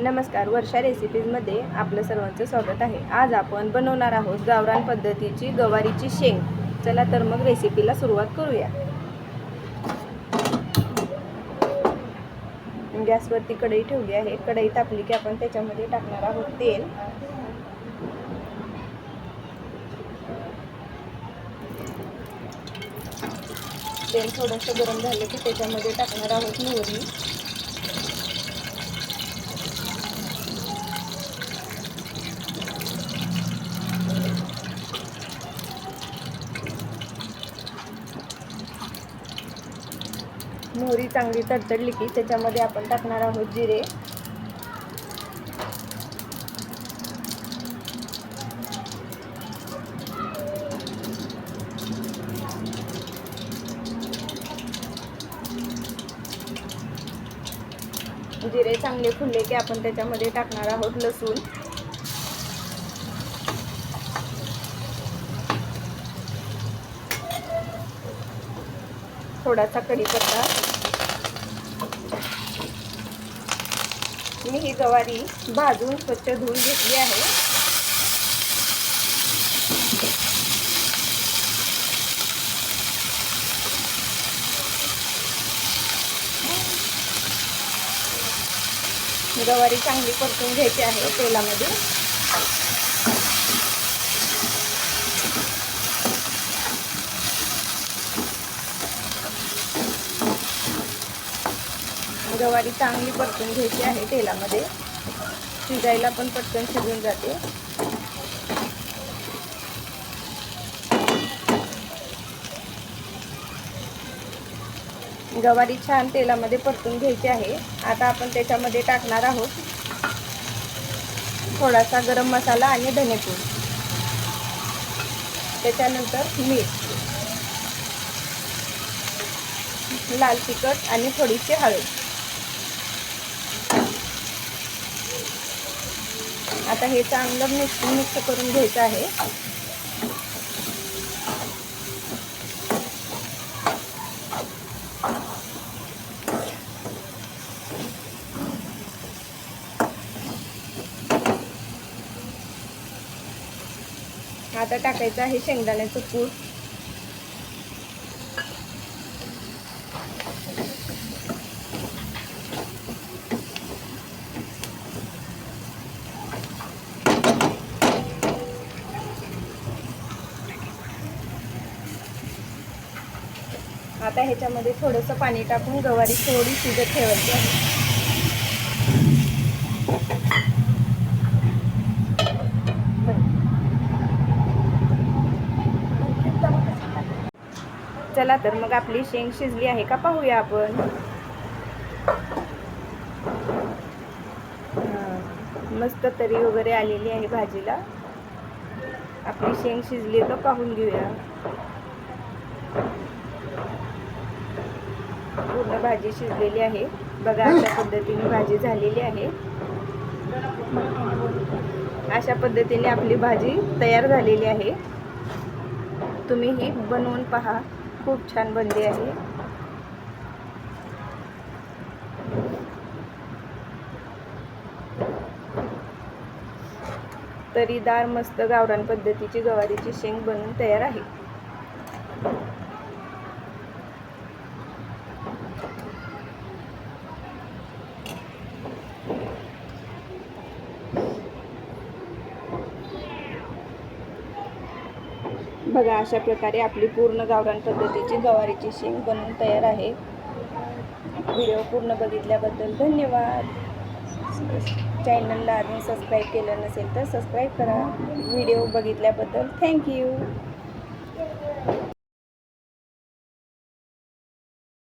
नमस्कार, वर्षा रेसिपीजमध्ये आपलं सर्वांचं स्वागत आहे। आज आपण बनवणार आहोत गावरान पद्धतीची गवारीची शेंग। चला तर मग रेसिपीला सुरुवात करूया। गॅसवरती कढई ठेवली आहे। कढई तापली की आपण त्याच्यामध्ये टाकणार आहोत तेल। तेल थोडंसं गरम झालं की त्याच्यामध्ये टाकणार आहोत मोहरी, मोहरी चांगली तडतडली की त्याच्यामध्ये आपण टाकणार आहोत जिरे, जिरे चांगले फुलले की आपण त्याच्यामध्ये टाकणार आहोत लसूण, थोडासा कढीपत्ता। मी ही गवारी भाजून स्वच्छ धुवून घेतली आहे। गवारी चांगली परतून घ्यायची आहे तेलामध्ये। गवारी चांगली परतून घ्यायची आहे तेलामध्ये, शिजायला पण पटकन शिजून जाते। गवारी छान तेलामध्ये परतून घ्यायची आहे। आता आपण त्याच्यामध्ये टाकणार आहोत थोडासा गरम मसाला आणि धनेपूड, त्याच्यानंतर मीठ, लाल तिखट आणि थोडीशी हळद। आता हे चांगलं मिक्स करून घ्यायचं आहे। आता टाकायचं आहे शेंगदाण्याचं कूट, आता ह्याच्यामध्ये थोडंसं पाणी टाकून गवारी थोडी शिजत ठेवायची आहे। चला तर मग आपली शेंग शिजली आहे का पाहूया आपण। मस्त तरी वगैरे आलेली आहे भाजीला। आपली शेंग शिजली तर पाहून घेऊया। पूर्ण भाजी शिजलेली आहे बघा, अशा पद्धतीने भाजी झालेली आहे। अशा पद्धतीने आपली भाजी तयार झालेली आहे। तुम्ही ही बनवून पहा, खूप छान बनली आहे। तरीदार मस्त गावरान पद्धतीची गवारीची शेंग बनवून तयार आहे। बघा, अशा प्रकारे आपली पूर्ण गावरान पद्धतीची गवारीची शेंग बनवून तयार आहे। व्हिडिओ पूर्ण बघितल्याबद्दल धन्यवाद। चॅनलला अजून सबस्क्राईब केलं नसेल तर सबस्क्राईब करा। व्हिडिओ बघितल्याबद्दल थँक्यू।